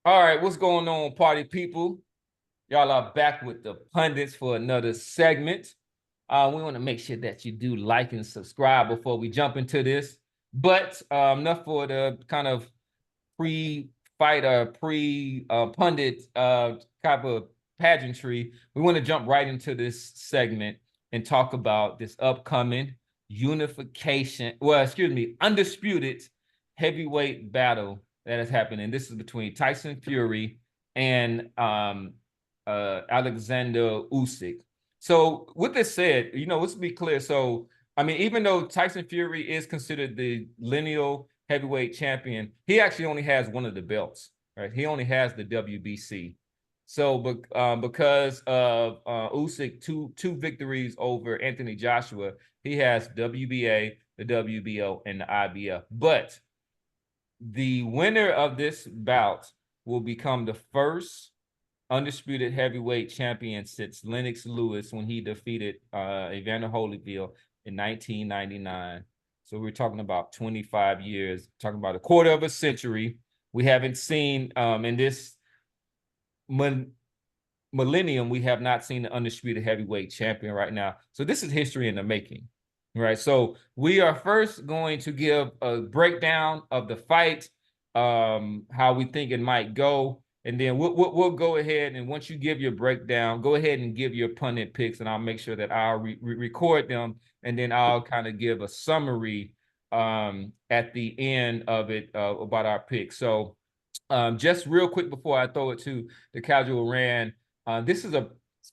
All right, what's going on, party people? Y'all are back with the pundits for another segment. We want to make sure that you do like and subscribe before we jump into this. But enough for the kind of pre-fight or pre-pundit type of pageantry. We want to jump right into this segment and talk about this upcoming undisputed heavyweight battle that is happening. This is between Tyson Fury and Alexander Usyk. So with this said, let's be clear. So, I mean, even though Tyson Fury is considered the lineal heavyweight champion, he actually only has one of the belts, right? He only has the WBC. So, because of Usyk two victories over Anthony Joshua, he has WBA, the WBO, and the IBF. But the winner of this bout will become the first undisputed heavyweight champion since Lennox Lewis when he defeated Evander Holyfield in 1999. So we're talking about 25 years, talking about a quarter of a century. We haven't seen in this millennium, we have not seen the undisputed heavyweight champion right now. So this is history in the making, right? So we are first going to give a breakdown of the fight, how we think it might go. And then we'll go ahead, and once you give your breakdown, go ahead and give your pundit picks, and I'll make sure that I'll record them, and then I'll kind of give a summary at the end of it about our picks. So just real quick before I throw it to the casual Rand, this is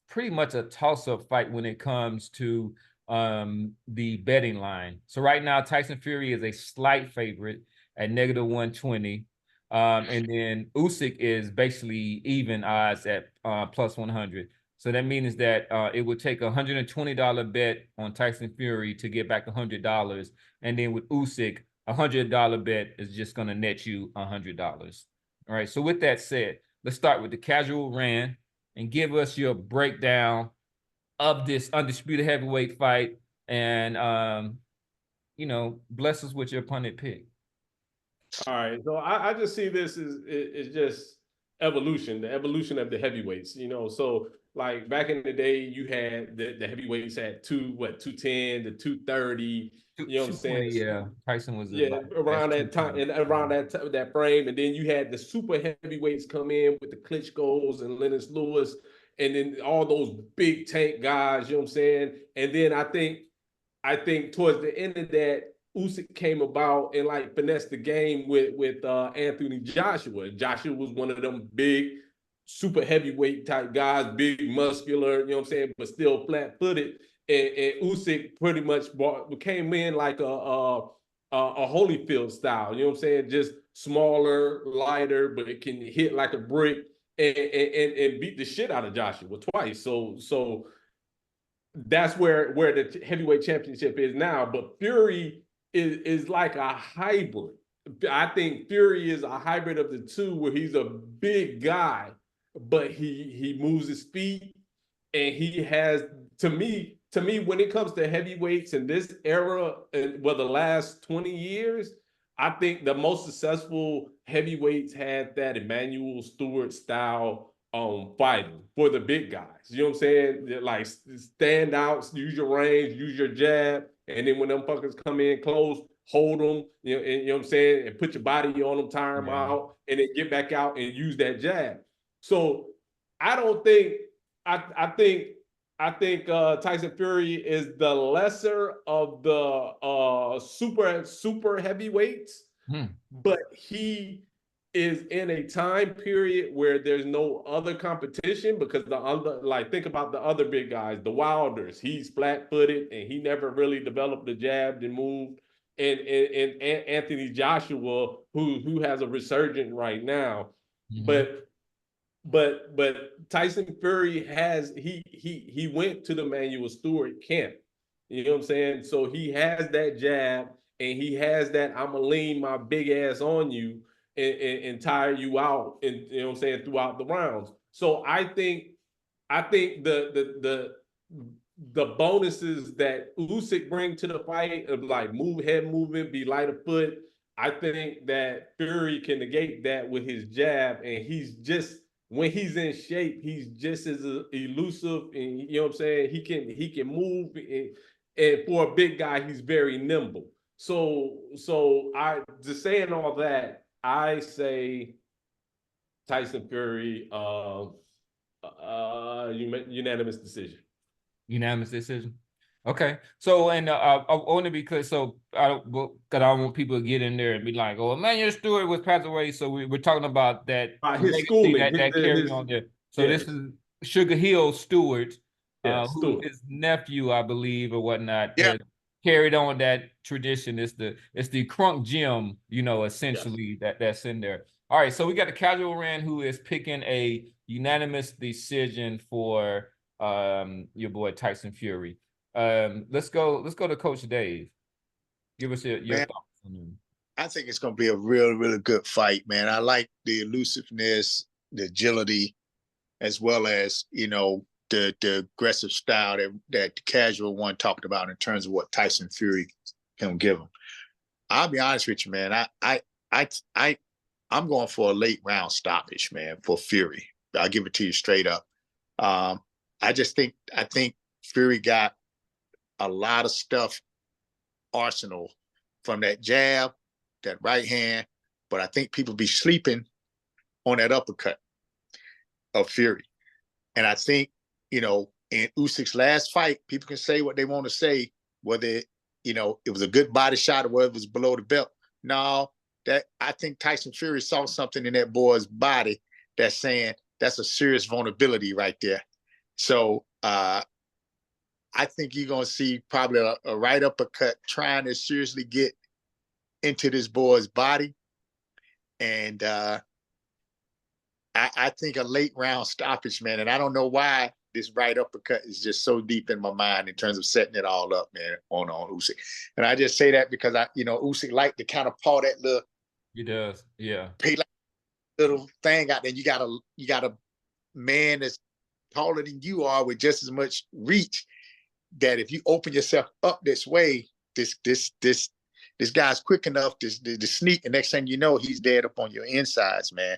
pretty much a toss-up fight when it comes to the betting line. So right now, Tyson Fury is a slight favorite at -120. And then Usyk is basically even odds at plus 100. So that means that it would take a $120 bet on Tyson Fury to get back $100. And then with Usyk, a $100 bet is just going to net you $100. All right. So with that said, let's start with the casual Rand and give us your breakdown of this undisputed heavyweight fight. And, bless us with your pundit pick. All right, so I just see this as just evolution, the evolution of the heavyweights. So like back in the day, you had the heavyweights at 210 to 230. You know what I'm saying? Yeah, Tyson was around that time and around that frame, and then you had the super heavyweights come in with the Klitschko's and Lennox Lewis, and then all those big tank guys. You know what I'm saying? And then I think towards the end of that, Usyk came about and like finessed the game with Anthony Joshua. Joshua was one of them big, super heavyweight type guys, big, muscular, you know what I'm saying, but still flat-footed. And Usyk pretty much came in like a Holyfield style, you know what I'm saying, just smaller, lighter, but it can hit like a brick and beat the shit out of Joshua twice. So that's where the heavyweight championship is now. But Fury is like a hybrid. I think Fury is a hybrid of the two, where he's a big guy, but he moves his feet, and he has, to me, when it comes to heavyweights in this era, the last 20 years, I think the most successful heavyweights had that Emmanuel Stewart style fighting for the big guys. You know what I'm saying? Like, stand out, use your range, use your jab, and then when them fuckers come in close, hold them, you know what I'm saying, and put your body on them, tire them out, and then get back out and use that jab. So I don't think I think Tyson Fury is the lesser of the super heavyweights, but he is in a time period where there's no other competition, because the other, like, think about the other big guys, the Wilders. He's flat-footed and he never really developed the jab and moved. And Anthony Joshua, who has a resurgence right now, but Tyson Fury he went to the Emmanuel Stewart camp. You know what I'm saying? So he has that jab, and he has that I'm gonna lean my big ass on you and tire you out, and you know what I'm saying, throughout the rounds. So I think the bonuses that Usyk bring to the fight of like head movement, be light of foot, I think that Fury can negate that with his jab, and he's just when he's in shape, he's just as elusive, and you know what I'm saying. He can move, and for a big guy, he's very nimble. So I just saying all that, I say Tyson Fury, unanimous decision. Unanimous decision. Okay. So, and I want to be clear. So, because I don't want people to get in there and be like, "Oh, Emmanuel Stewart was passed away." So we're talking about that His legacy, schooling, that carry on there. So this yes, is Sugar Hill Stewart, yes, who's Stewart. his nephew, I believe, or whatnot. Yeah. Carried on that tradition. It's the Crunk Gym, Yes. essentially that's in there. All right. So we got the casual Rand who is picking a unanimous decision for your boy Tyson Fury. Let's go to Coach Dave. Give us your Man, thoughts on him. I think it's going to be a really good fight, man. I like the elusiveness, the agility, as well as, the aggressive style that the casual one talked about in terms of what Tyson Fury can give him. I'll be honest with you, man. I'm going for a late round stoppage, man, for Fury. I'll give it to you straight up. I think Fury got a lot of stuff arsenal from that jab, that right hand, but I think people be sleeping on that uppercut of Fury. And I think, in Usyk's last fight, people can say what they want to say, whether it was a good body shot or whether it was below the belt. No, that I think Tyson Fury saw something in that boy's body that's saying that's a serious vulnerability right there. So I think you're gonna see probably a right uppercut trying to seriously get into this boy's body. And I think a late round stoppage, man. And I don't know why this right uppercut is just so deep in my mind in terms of setting it all up, man, on Usyk. And I just say that because Usyk like to kind of paw that little. He does, yeah. He like little thing out there. You got a man that's taller than you are with just as much reach. That if you open yourself up this way, this guy's quick enough to sneak, and next thing you know, he's dead up on your insides, man.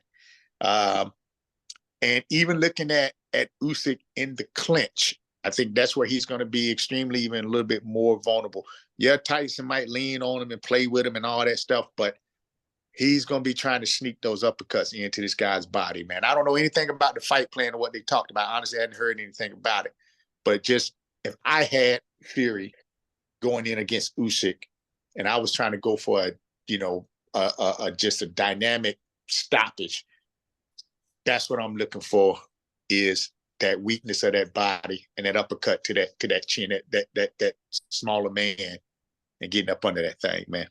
And even looking at Usyk in the clinch, I think that's where he's going to be extremely even a little bit more vulnerable. Yeah, Tyson might lean on him and play with him and all that stuff, but he's going to be trying to sneak those uppercuts into this guy's body, man. I don't know anything about the fight plan or what they talked about. Honestly, I hadn't heard anything about it. But just if I had Fury going in against Usyk and I was trying to go for just a dynamic stoppage, that's what I'm looking for, is that weakness of that body and that uppercut to that chin, that smaller man, and getting up under that thing, man.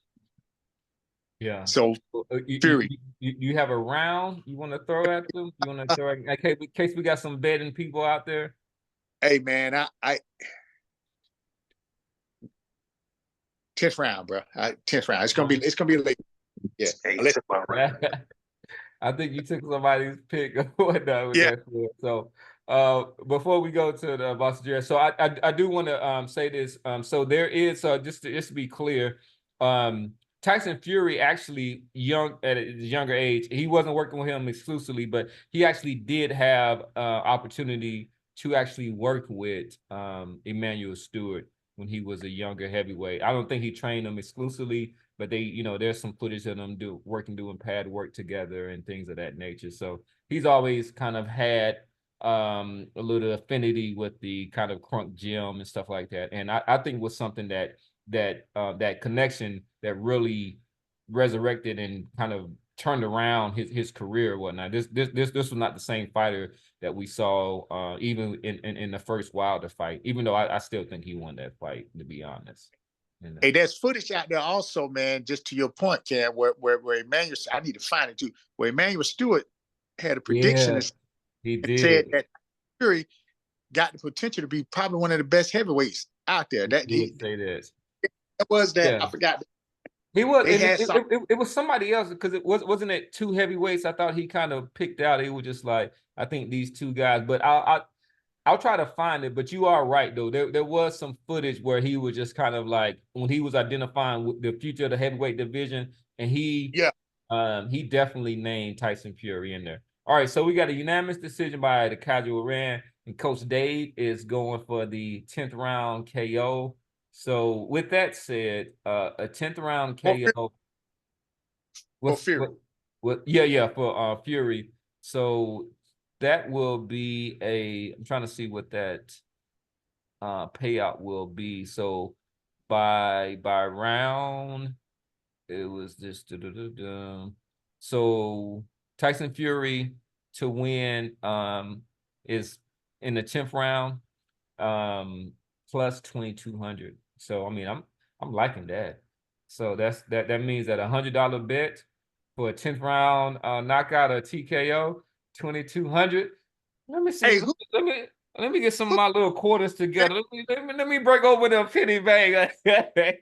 Yeah. So Fury. You have a round you want to throw at them? You want to throw in case we got some betting people out there? Hey man, I 10th round, bro. 10th round. It's gonna be late. Yeah. I think you took somebody's pick or whatnot with that. So before we go to the Boston Jerry, so I do want to say this. So there is just to be clear, Tyson Fury actually at a younger age, he wasn't working with him exclusively, but he actually did have opportunity to actually work with Emmanuel Stewart when he was a younger heavyweight. I don't think he trained him exclusively, but they, there's some footage of them doing pad work together and things of that nature. So he's always kind of had a little affinity with the kind of Crunk Gym and stuff like that. And I think was something that connection that really resurrected and kind of turned around his career and whatnot. This was not the same fighter that we saw even in the first Wilder fight, even though I still think he won that fight, to be honest. Hey, there's footage out there also, man, just to your point, Cam, where Emmanuel, I need to find it too, where Emmanuel Stewart had a prediction. Yeah, he did. Said that Fury got the potential to be probably one of the best heavyweights out there. He say this. That was that. Yeah. I forgot. He was. It was somebody else, because wasn't it two heavyweights? I thought he kind of picked out. He was just like, I think these two guys. But I'll try to find it. But you are right though. There was some footage where he was just kind of like, when he was identifying the future of the heavyweight division, and Yeah. he definitely named Tyson Fury in there. All right, so we got a unanimous decision by the casual Rand, and Coach Dave is going for the 10th round KO. So with that said, a 10th round KO. For Fury. Yeah, for Fury. So that will be I'm trying to see what that payout will be. So by round, it was just so Tyson Fury to win is in the 10th round plus 2,200. So I mean I'm liking that. So that means that $100 bet for a 10th round knockout or TKO 2,200. Let me see. Hey, Let me get some of my little quarters together. Let me break over the penny bag. hey,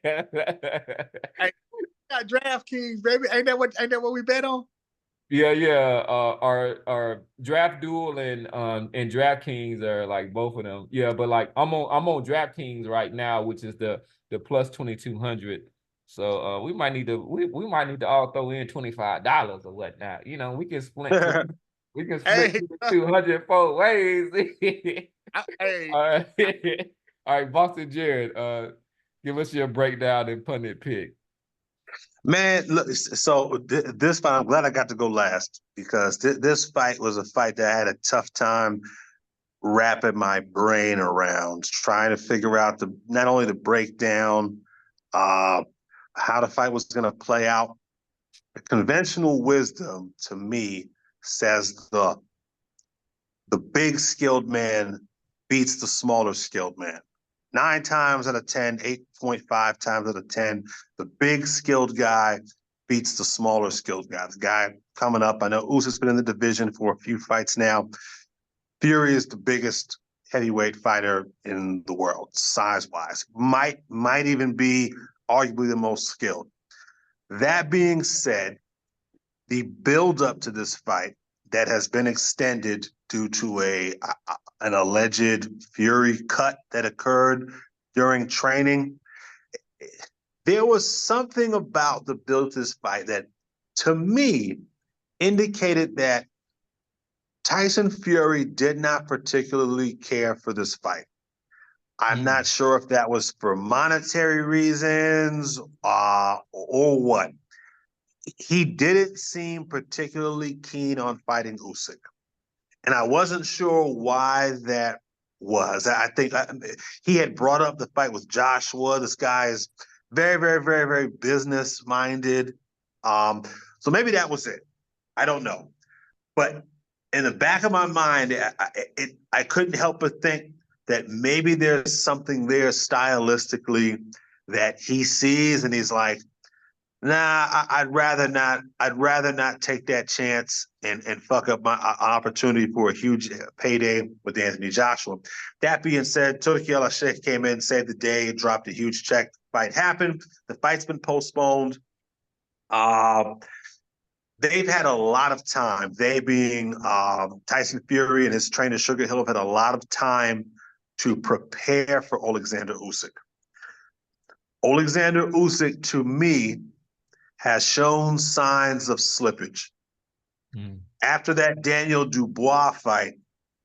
got DraftKings, baby. Ain't that what we bet on? Yeah. Our draft duel and DraftKings are like both of them. Yeah, but like I'm on DraftKings right now, which is the plus 2,200. So we might need to all throw in $25 or whatnot. You know, we can split Hey, 200 four ways. hey, All right. All right, Boston Jared, give us your breakdown and pundit pick. Man, look, so this fight, I'm glad I got to go last because this fight was a fight that I had a tough time wrapping my brain around, trying to figure out not only the breakdown, how the fight was going to play out. The conventional wisdom to me says the big skilled man beats the smaller skilled man. 9 times out of 10, 8.5 times out of 10, the big skilled guy beats the smaller skilled guy. The guy coming up, I know Usyk's been in the division for a few fights now. Fury is the biggest heavyweight fighter in the world, size-wise. Might even be arguably the most skilled. That being said, the build-up to this fight that has been extended due to an alleged Fury cut that occurred during training, there was something about the build to this fight that, to me, indicated that Tyson Fury did not particularly care for this fight. I'm not sure if that was for monetary reasons or what. He didn't seem particularly keen on fighting Usyk. And I wasn't sure why that was. I think he had brought up the fight with Joshua. This guy is very, very, very, very business-minded. So maybe that was it. I don't know. But in the back of my mind, I couldn't help but think that maybe there's something there stylistically that he sees and he's like, nah, I'd rather not. I'd rather not take that chance and fuck up my opportunity for a huge payday with Anthony Joshua. That being said, Turki Al-Sheikh came in, saved the day, dropped a huge check. Fight happened. The fight's been postponed. They've had a lot of time. They being Tyson Fury and his trainer Sugar Hill have had a lot of time to prepare for Alexander Usyk. Alexander Usyk, to me, has shown signs of slippage. After that Daniel Dubois fight,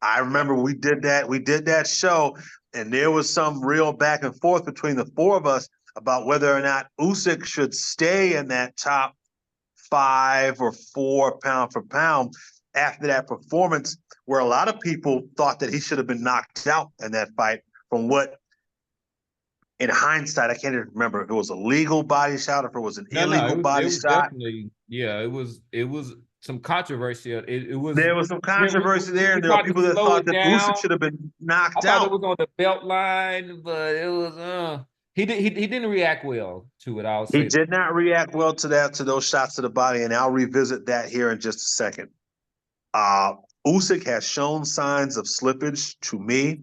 I remember we did that show, and there was some real back and forth between the four of us about whether or not Usyk should stay in that top 5 or 4 pound for pound after that performance, where a lot of people thought that he should have been knocked out in that fight from what, in hindsight, I can't even remember if it was a legal body shot or if it was an illegal body shot. Definitely, yeah, it was some controversy. There was some controversy there, and there were people that thought that Usyk should have been knocked out. It was on the belt line, but it was he didn't react well to it. I'll say he did not react well to those shots to the body, and I'll revisit that here in just a second. Usyk has shown signs of slippage to me.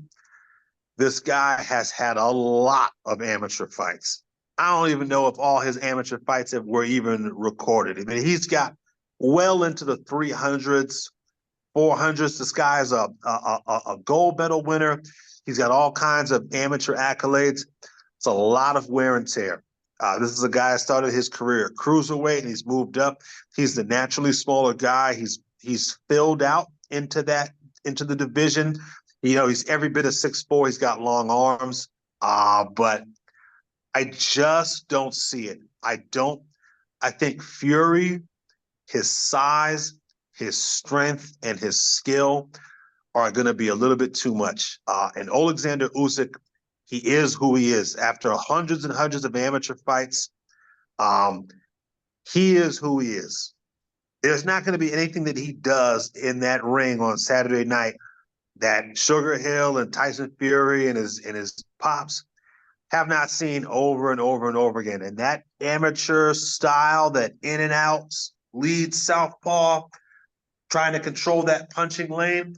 This guy has had a lot of amateur fights. I don't even know if all his amateur fights were even recorded. I mean, he's got well into the 300s, 400s. This guy is a gold medal winner. He's got all kinds of amateur accolades. It's a lot of wear and tear. This is a guy that started his career at cruiserweight, and he's moved up. He's the naturally smaller guy. He's filled out into the division. You know, he's every bit of 6'4". He's got long arms, but I just don't see it. I think Fury, his size, his strength, and his skill are going to be a little bit too much. And Alexander Usyk, he is who he is. After hundreds and hundreds of amateur fights, he is who he is. There's not going to be anything that he does in that ring on Saturday night that Sugar Hill and Tyson Fury and his pops have not seen over and over and over again. And that amateur style, that in and out lead southpaw, trying to control that punching lane,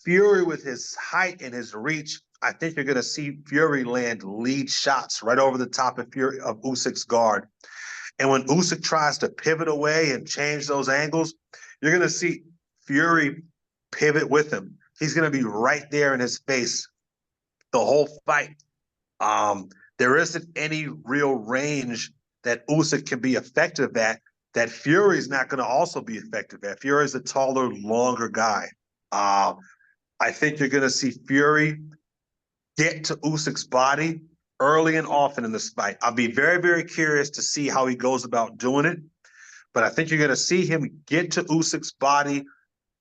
Fury with his height and his reach, I think you're going to see Fury land lead shots right over the top of Usyk's guard. And when Usyk tries to pivot away and change those angles, you're going to see Fury pivot with him. He's going to be right there in his face the whole fight. There isn't any real range that Usyk can be effective at that Fury's not going to also be effective at. Fury's a taller, longer guy. I think you're going to see Fury get to Usyk's body early and often in this fight. I'll be very, very curious to see how he goes about doing it. But I think you're going to see him get to Usyk's body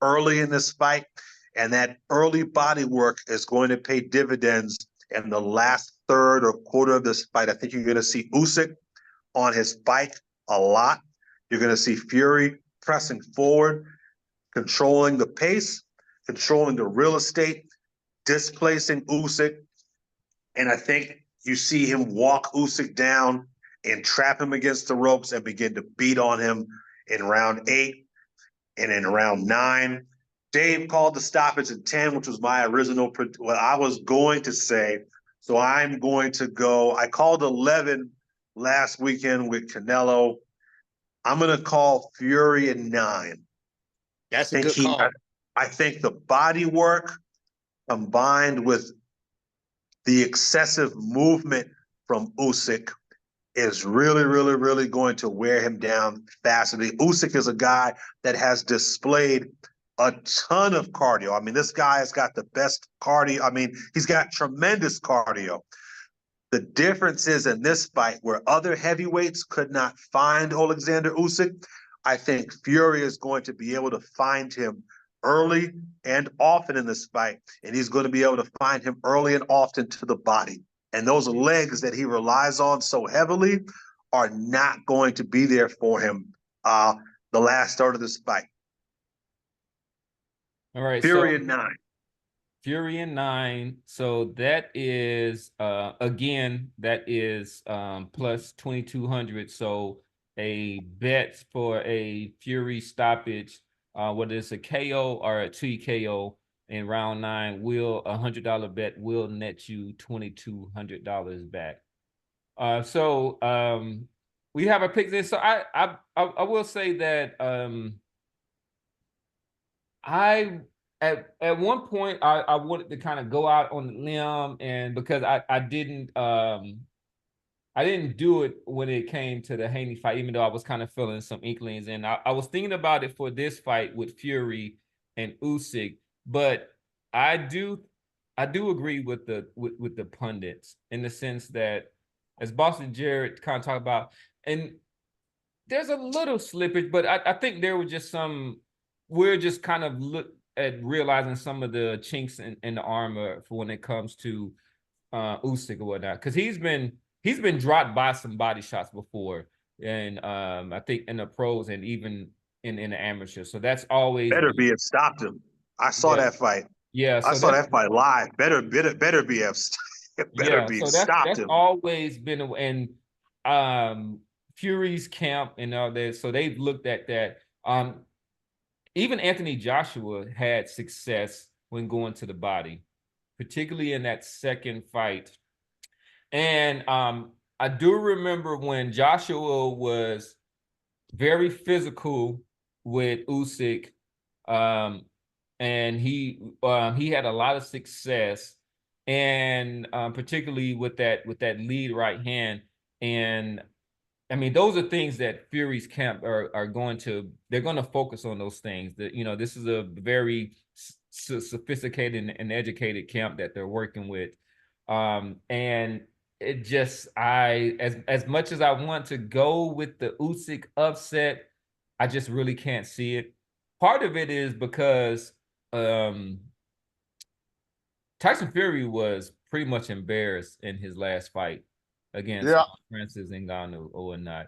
early in this fight. And that early body work is going to pay dividends in the last third or quarter of this fight. I think you're going to see Usyk on his bike a lot. You're going to see Fury pressing forward, controlling the pace, controlling the real estate, displacing Usyk. And I think you see him walk Usyk down and trap him against the ropes and begin to beat on him in round 8 and in round 9. Dave called the stoppage at 10, which was my original, what I was going to say. So I'm going to go, I called 11 last weekend with Canelo. I'm going to call Fury at 9. That's a good call. I think the body work combined with the excessive movement from Usyk is really, really, really going to wear him down fast. Usyk is a guy that has displayed a ton of cardio. I mean, this guy has got the best cardio. I mean, he's got tremendous cardio. The difference is in this fight where other heavyweights could not find Alexander Usyk, I think Fury is going to be able to find him early and often in this fight, and he's going to be able to find him early and often to the body. And those legs that he relies on so heavily are not going to be there for him the last third of this fight. All right. Fury at 9. Fury in 9. So that is again, that is plus 2,200. So a bet for a Fury stoppage, whether it's a KO or a TKO in round 9, will a $100 bet will net you $2,200 back. So we have a pick this. So I will say that at one point I wanted to kind of go out on the limb, and because I didn't do it when it came to the Haney fight, even though I was kind of feeling some inklings, and I was thinking about it for this fight with Fury and Usyk, but I do agree with the pundits in the sense that, as Boston Jared kind of talked about, and there's a little slippage, but I think there were just we're just kind of at realizing some of the chinks in the armor for when it comes to Usyk or whatnot, because he's been dropped by some body shots before, and I think in the pros and even in the amateur. So that's always Beterbiev have stopped him. I saw that fight. Yeah, so I saw that fight live. Beterbiev have stopped him. Always been in Fury's camp and all that. So they've looked at that. Even Anthony Joshua had success when going to the body, particularly in that second fight. And I do remember when Joshua was very physical with Usyk, and he had a lot of success, and particularly with that lead right hand. And I mean, those are things that Fury's camp are going to, they're going to focus on those things. That, you know, this is a very sophisticated and educated camp that they're working with. And it just, as much as I want to go with the Usyk upset, I just really can't see it. Part of it is because Tyson Fury was pretty much embarrassed in his last fight against Francis Ngannou or not.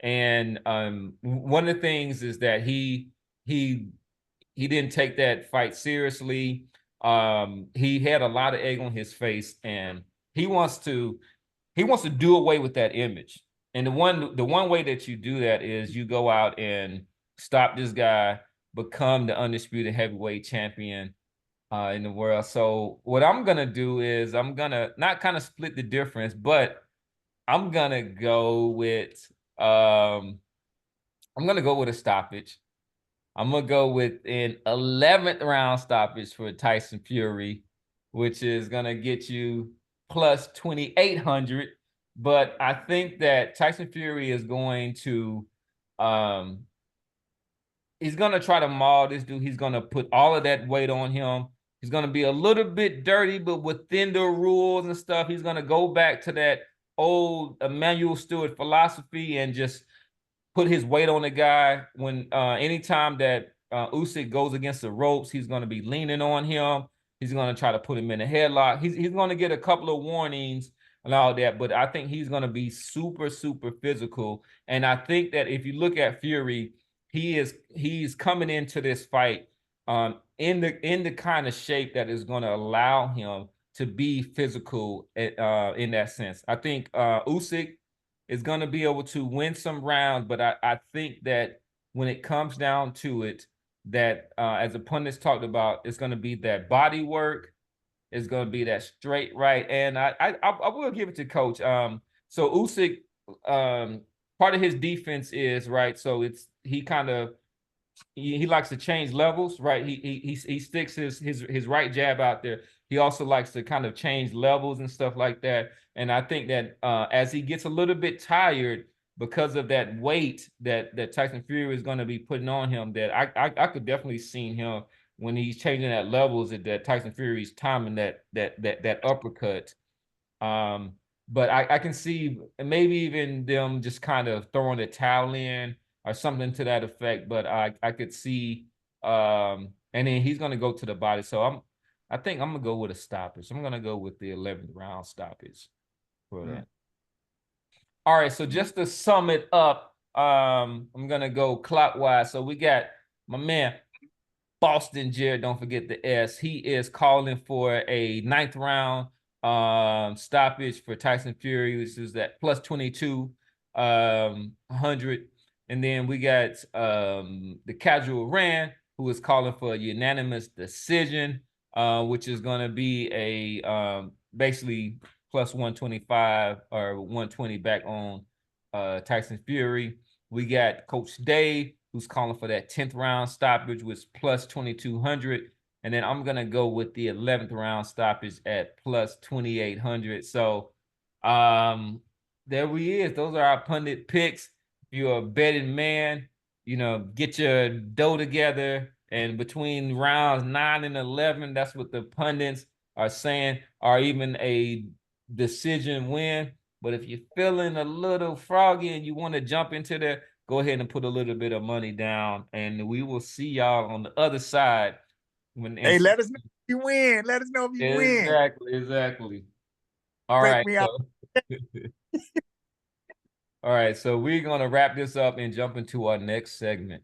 And one of the things is that he didn't take that fight seriously. He had a lot of egg on his face, and he wants to do away with that image. And the one way that you do that is you go out and stop this guy, become the undisputed heavyweight champion in the world. So what I'm gonna do is I'm gonna not kind of split the difference, but I'm gonna go with a stoppage. I'm gonna go with an 11th round stoppage for Tyson Fury, which is gonna get you plus 2,800. But I think that Tyson Fury is going to he's gonna try to maul this dude. He's gonna put all of that weight on him. He's gonna be a little bit dirty, but within the rules and stuff. He's gonna go back to that old Emmanuel Stewart philosophy and just put his weight on the guy. When anytime that Usyk goes against the ropes, he's going to be leaning on him. He's going to try to put him in a headlock. He's going to get a couple of warnings and all that, but I think he's going to be super, super physical. And I think that if you look at Fury, he's coming into this fight in the kind of shape that is going to allow him to be physical in that sense. I think Usyk is going to be able to win some rounds, but I think that when it comes down to it, that as the pundits talked about, it's going to be that body work, it's going to be that straight right, and I will give it to Coach. So Usyk, part of his defense is right. So he likes to change levels, right? He sticks his right jab out there. He also likes to kind of change levels and stuff like that. And I think that as he gets a little bit tired because of that weight that Tyson Fury is going to be putting on him, that I could definitely see him when he's changing that levels that Tyson Fury's timing that uppercut. But I can see maybe even them just kind of throwing the towel in or something to that effect. But I could see and then he's gonna go to the body. So I think I'm gonna go with a stoppage. I'm gonna go with the 11th round stoppage for that. All right, so just to sum it up, I'm gonna go clockwise. So we got my man Boston Jared, don't forget the S. He is calling for a 9th round stoppage for Tyson Fury, which is at plus 2,200. And then we got the Casual Rand, who is calling for a unanimous decision, which is going to be a basically plus 125 or 120 back on Tyson Fury. We got Coach Dave, who's calling for that 10th round stoppage, was plus 2,200. And then I'm going to go with the 11th round stoppage at plus 2,800. So there we is. Those are our pundit picks. If you're a betting man, get your dough together. And between rounds 9 and 11, that's what the pundits are saying, or even a decision win. But if you're feeling a little froggy and you want to jump into there, go ahead and put a little bit of money down, and we will see y'all on the other side. Hey, let us know if you win. Let us know if you win. Exactly. All right. All right, so we're going to wrap this up and jump into our next segment.